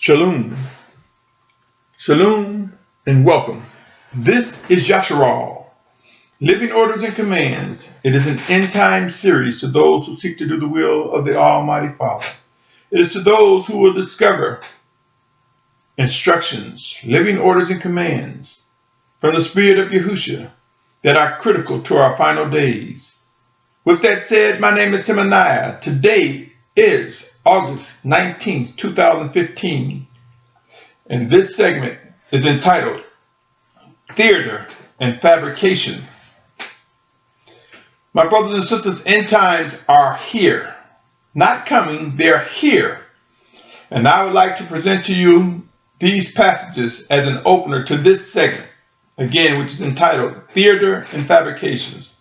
Shalom, shalom, and welcome. This is Yasharal, Living Orders and Commands. It is an end-time series to those who seek to do the will of the Almighty Father. It is to those who will discover instructions, living orders and commands from the Spirit of Yahusha that are critical to our final days. With that said, my name is Symmanayah. Today is August 19th, 2015, and this segment is entitled Theater and Fabrication. My brothers and sisters, end times are here. Not coming, they're here. And I would like to present to you these passages as an opener to this segment, again, which is entitled Theater and Fabrications.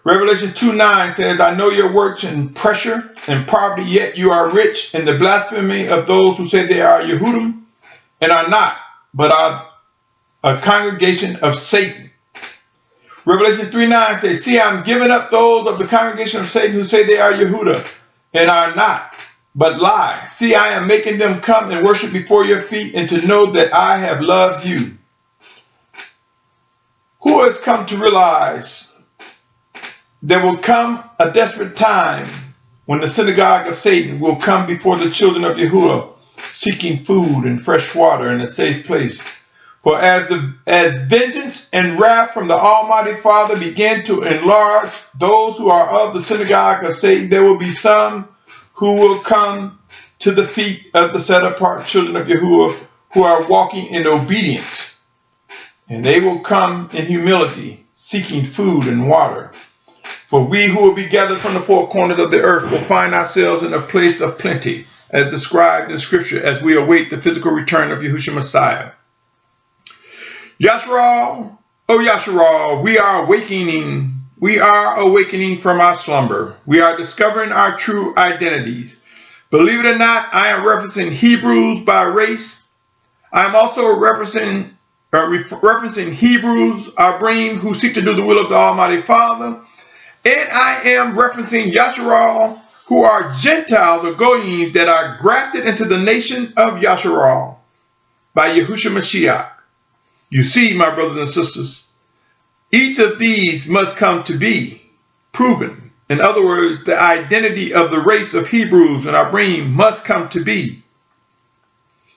Revelation 2:9 says, I know your works and pressure and poverty, yet you are rich, in the blasphemy of those who say they are Yehudim and are not, but are a congregation of Satan. Revelation 3:9 says, see, I'm giving up those of the congregation of Satan who say they are Yehuda and are not, but lie. See, I am making them come and worship before your feet, and to know that I have loved you. Who has come to realize there will come a desperate time when the synagogue of Satan will come before the children of Yahuwah, seeking food and fresh water in a safe place. For as vengeance and wrath from the Almighty Father begin to enlarge those who are of the synagogue of Satan, there will be some who will come to the feet of the set-apart children of Yahuwah who are walking in obedience. And they will come in humility, seeking food and water. For we who will be gathered from the four corners of the earth will find ourselves in a place of plenty, as described in Scripture, as we await the physical return of Yahushua Messiah. Yasharal, oh Yasharal, we are awakening. We are awakening from our slumber. We are discovering our true identities. Believe it or not, I am referencing Hebrews by race. I am also referencing Hebrews, Abrim, who seek to do the will of the Almighty Father. And I am referencing Yasharal, who are Gentiles or Goyim that are grafted into the nation of Yasharal by Yahushua Mashiach. You see, my brothers and sisters, each of these must come to be proven. In other words, the identity of the race of Hebrews and Abrim must come to be.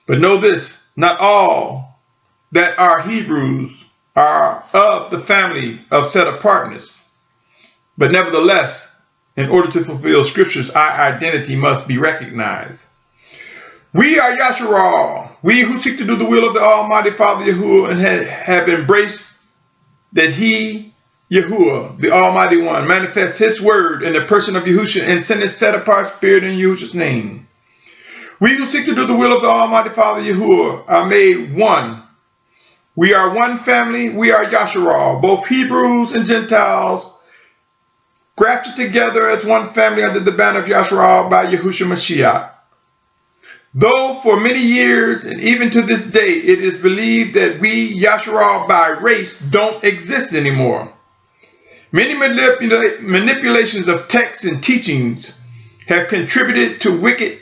But know this, not all that are Hebrews are of the family of set-apartness. But nevertheless, in order to fulfill Scriptures, our identity must be recognized. We are Yasharal, we who seek to do the will of the Almighty Father Yahuwah, and have embraced that He, Yahuwah, the Almighty One, manifests His word in the person of Yahusha and send His set-apart Spirit in Yahusha's name. We who seek to do the will of the Almighty Father Yahuwah are made one. We are one family. We are Yasharal, both Hebrews and Gentiles, grafted together as one family under the banner of Yasharal by Yahushua Mashiach. Though for many years and even to this day it is believed that we Yasharal by race don't exist anymore. Many manipulations of texts and teachings have contributed to wicked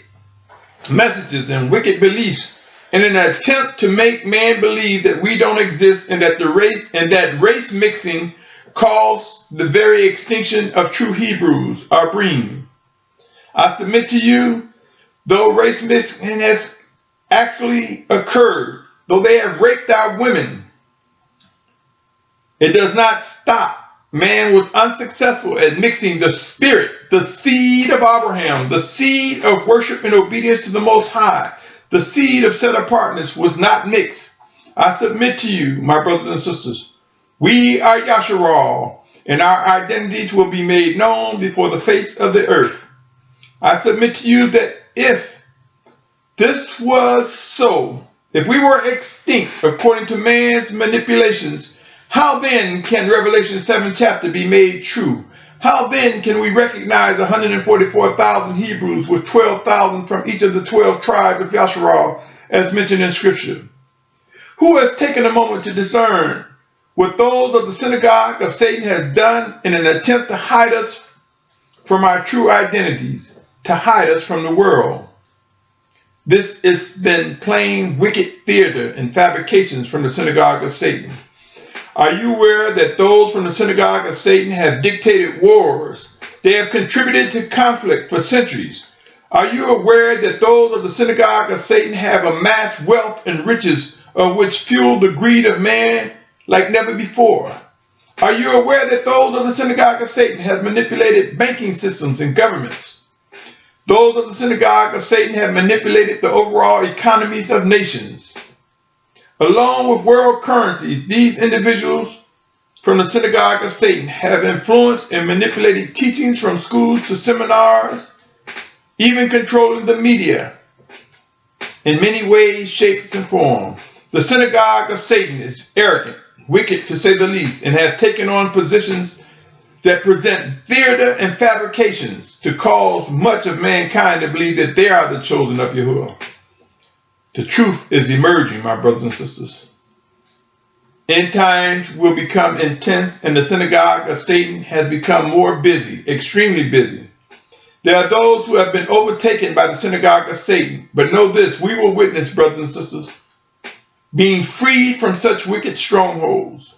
messages and wicked beliefs in an attempt to make man believe that we don't exist, and that race mixing caused the very extinction of true Hebrews, Abrim. I submit to you, though race mixing has actually occurred, though they have raped our women, it does not stop. Man was unsuccessful at mixing the spirit, the seed of Abraham, the seed of worship and obedience to the Most High. The seed of set-apartness was not mixed. I submit to you, my brothers and sisters, we are Yasharal, and our identities will be made known before the face of the earth. I submit to you that if this was so, if we were extinct according to man's manipulations, how then can Revelation 7 chapter be made true? How then can we recognize 144,000 Hebrews with 12,000 from each of the 12 tribes of Yasharal as mentioned in Scripture? Who has taken a moment to discern what those of the synagogue of Satan has done in an attempt to hide us from our true identities, to hide us from the world? This has been plain wicked theater and fabrications from the synagogue of Satan. Are you aware that those from the synagogue of Satan have dictated wars? They have contributed to conflict for centuries. Are you aware that those of the synagogue of Satan have amassed wealth and riches of which fuel the greed of man like never before? Are you aware that those of the synagogue of Satan have manipulated banking systems and governments? Those of the synagogue of Satan have manipulated the overall economies of nations. Along with world currencies, these individuals from the synagogue of Satan have influenced and manipulated teachings from schools to seminars, even controlling the media in many ways, shapes, and forms. The synagogue of Satan is arrogant, wicked to say the least, and have taken on positions that present theater and fabrications to cause much of mankind to believe that they are the chosen of Yahuwah. The truth is emerging, my brothers and sisters. End times will become intense, and the synagogue of Satan has become more busy, extremely busy. There are those who have been overtaken by the synagogue of Satan, but know this, we will witness, brothers and sisters, being freed from such wicked strongholds.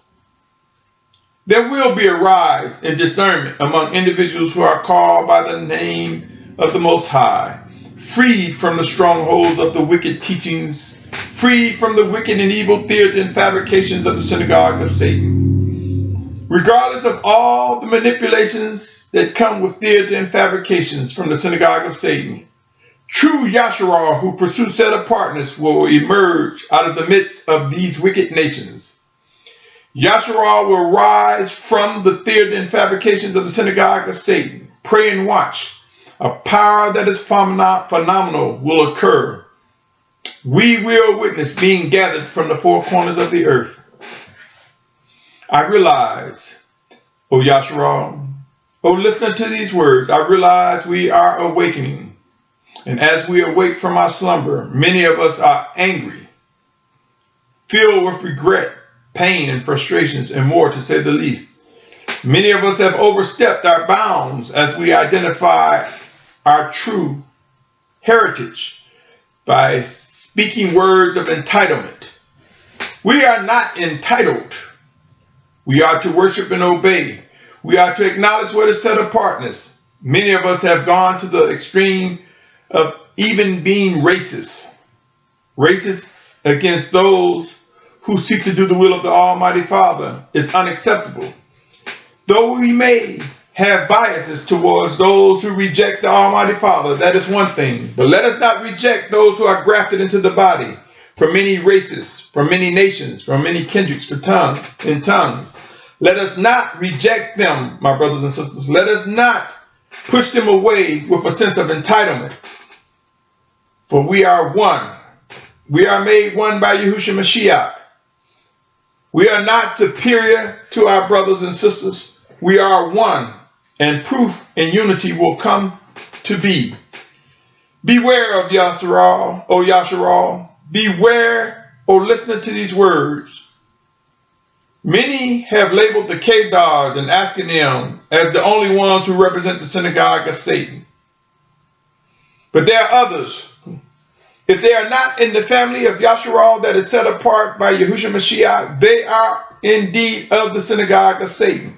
There will be a rise in discernment among individuals who are called by the name of the Most High, freed from the strongholds of the wicked teachings, freed from the wicked and evil theater and fabrications of the synagogue of Satan. Regardless of all the manipulations that come with theater and fabrications from the synagogue of Satan, true Yahusha who pursue set apartness will emerge out of the midst of these wicked nations. Yahusha will rise from the theater and fabrications of the synagogue of Satan. Pray and watch. A power that is phenomenal will occur. We will witness being gathered from the four corners of the earth. I realize, O Yahusha, listen to these words. I realize we are awakening. And as we awake from our slumber, many of us are angry, filled with regret, pain, and frustrations, and more to say the least. Many of us have overstepped our bounds as we identify our true heritage by speaking words of entitlement. We are not entitled. We are to worship and obey. We are to acknowledge what is set apartness. Many of us have gone to the extreme of even being racist. Racist against those who seek to do the will of the Almighty Father is unacceptable. Though we may have biases towards those who reject the Almighty Father, that is one thing. But let us not reject those who are grafted into the body from many races, from many nations, from many kindreds in tongues. Let us not reject them, my brothers and sisters. Let us not push them away with a sense of entitlement. For we are one. We are made one by Yahusha Mashiach. We are not superior to our brothers and sisters. We are one, and proof and unity will come to be. Beware of Yahusha, O Yahusha. Beware, O listener to these words. Many have labeled the Khazars and Ashkenazim as the only ones who represent the synagogue of Satan. But there are others. If they are not in the family of Yahusha that is set apart by Yahusha Mashiach, they are indeed of the synagogue of Satan.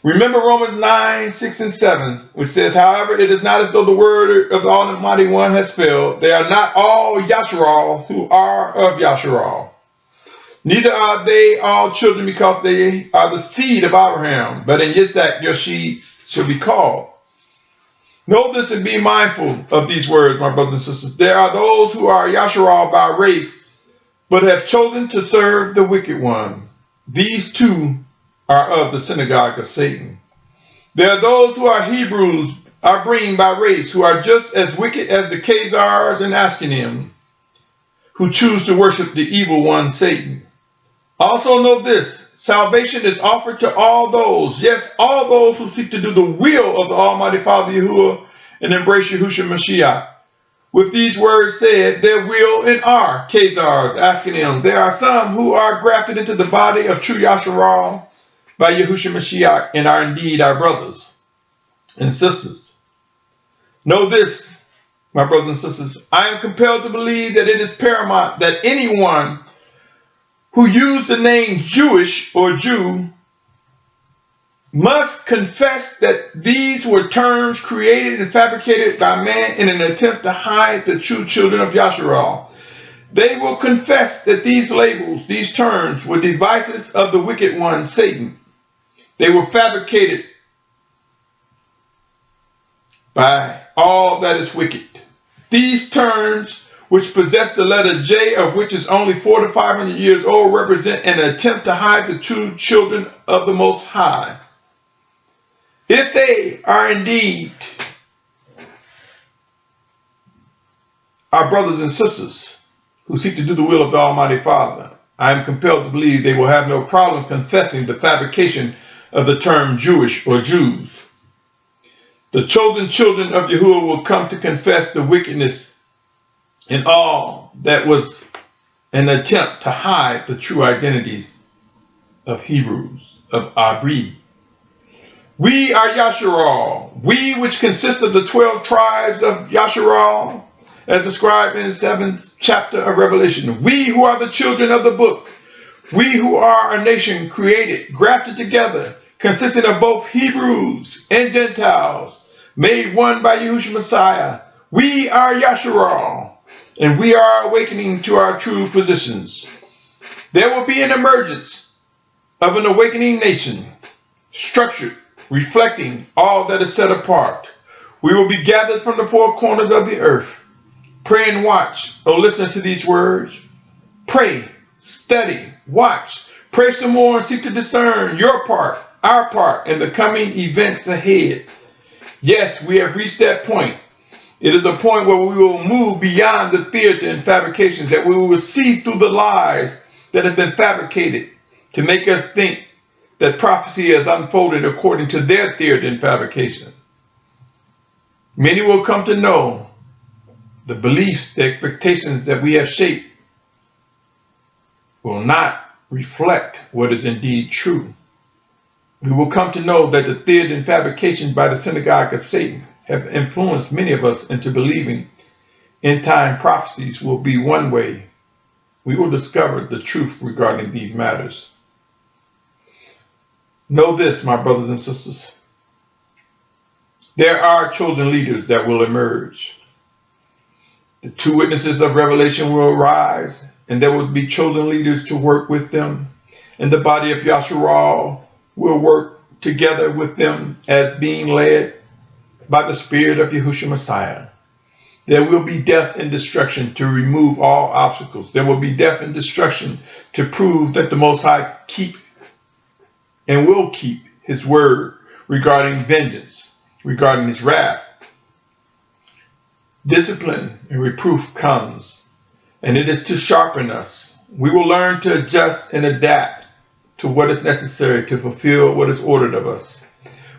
Remember Romans 9, 6, and 7, which says, however, it is not as though the word of the Almighty One has failed. They are not all Yahusha who are of Yahusha. Neither are they all children because they are the seed of Abraham, but in Yitzhak your seed shall be called. Know this and be mindful of these words, my brothers and sisters. There are those who are Yahusha by race, but have chosen to serve the wicked one. These too are of the synagogue of Satan. There are those who are Hebrews, are bringing by race, who are just as wicked as the Khazars and Ashkenazim, who choose to worship the evil one, Satan. Also know this, salvation is offered to all those, yes, all those who seek to do the will of the Almighty Father Yahuwah and embrace Yahusha Mashiach. With these words said, there will and are Khazars, Ashkenazim. There are some who are grafted into the body of true Yahusha by Yahusha Mashiach and are indeed our brothers and sisters. Know this, My brothers and sisters, I am compelled to believe that it is paramount that anyone who used the name Jewish or Jew must confess that these were terms created and fabricated by man in an attempt to hide the true children of Yahusha. They will confess that these labels, these terms, were devices of the wicked one, Satan. They were fabricated by all that is wicked. These terms, which possess the letter J, of which is only 400 to 500 years old, represent an attempt to hide the true children of the Most High. If they are indeed our brothers and sisters who seek to do the will of the Almighty Father, I am compelled to believe they will have no problem confessing the fabrication of the term Jewish or Jews. The chosen children of Yahuwah will come to confess the wickedness in all that was an attempt to hide the true identities of Hebrews, of Abri. We are Yasharal, we which consist of the 12 tribes of Yasharal, as described in the 7th chapter of Revelation. We who are the children of the book, we who are a nation created, grafted together, consisting of both Hebrews and Gentiles, made one by Yahusha Messiah. We are Yasharal, and we are awakening to our true positions. There will be an emergence of an awakening nation, structured, reflecting all that is set apart. We will be gathered from the four corners of the earth. Pray and watch. Oh, listen to these words. Pray, study, watch. Pray some more and seek to discern your part, our part, in the coming events ahead. Yes, we have reached that point. It is a point where we will move beyond the theater and fabrications, that we will see through the lies that have been fabricated to make us think that prophecy has unfolded according to their theater and fabrication. Many will come to know the beliefs, the expectations that we have shaped will not reflect what is indeed true. We will come to know that the theater and fabrications by the synagogue of Satan have influenced many of us into believing end-time prophecies will be one way. We will discover the truth regarding these matters. Know this, my brothers and sisters. There are chosen leaders that will emerge. The two witnesses of Revelation will arise, and there will be chosen leaders to work with them. And the body of Yahusha will work together with them as being led by the Spirit of Yahusha Messiah. There will be death and destruction to remove all obstacles. There will be death and destruction to prove that the Most High keep and will keep his word regarding vengeance, regarding his wrath. Discipline and reproof comes, and it is to sharpen us. We will learn to adjust and adapt to what is necessary to fulfill what is ordered of us.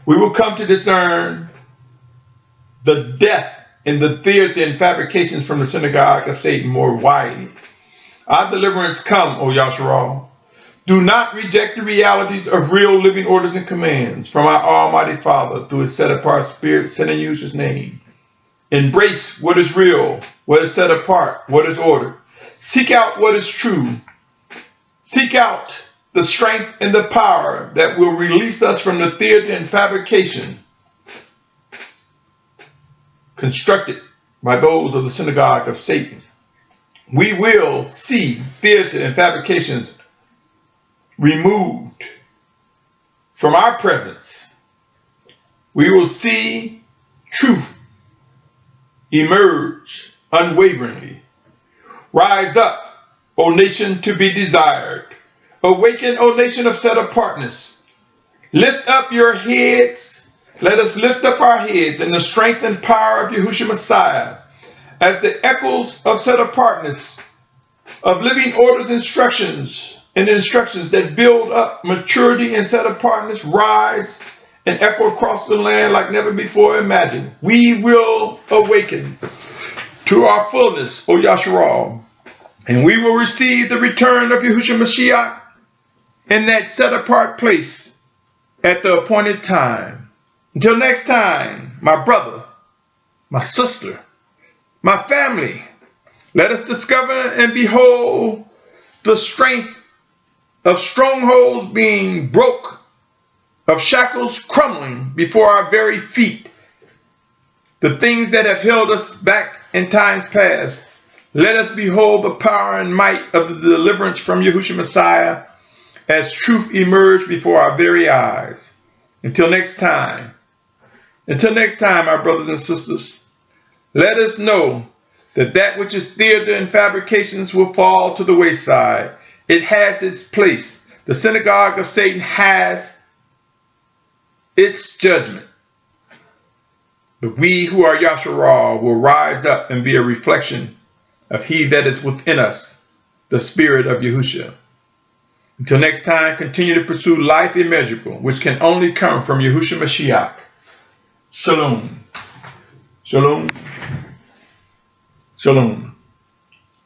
We will come to discern the death and the theater and fabrications from the synagogue of Satan more widely. Our deliverance come, O Yahusha. Do not reject the realities of real living orders and commands from our Almighty Father through his set-apart Spirit sent in Yahushua's name. Embrace what is real, what is set apart, what is ordered. Seek out what is true. Seek out the strength and the power that will release us from the theater and fabrication constructed by those of the synagogue of Satan. We will see theater and fabrications removed from our presence. We will see truth emerge unwaveringly. Rise up, O nation to be desired. Awaken, O nation of set apartness. Lift up your heads. Let us lift up our heads in the strength and power of Yahusha Messiah, as the echoes of set apartness, of living orders, instructions that build up maturity and set apartness rise and echo across the land like never before imagined. We will awaken to our fullness, O Yahusha, and we will receive the return of Yahusha Mashiach in that set apart place at the appointed time. Until next time, my brother, my sister, My family, let us discover and behold the strength of strongholds being broke, of shackles crumbling before our very feet. The things that have held us back in times past, let us behold the power and might of the deliverance from Yahusha Messiah as truth emerge before our very eyes. Until next time, our brothers and sisters, let us know that that which is theater and fabrications will fall to the wayside. It has its place. The synagogue of Satan has its judgment. But we who are Yasharal will rise up and be a reflection of he that is within us, the Spirit of Yahusha. Until next time, continue to pursue life immeasurable, which can only come from Yahusha Mashiach. Shalom. Shalom. Shalom.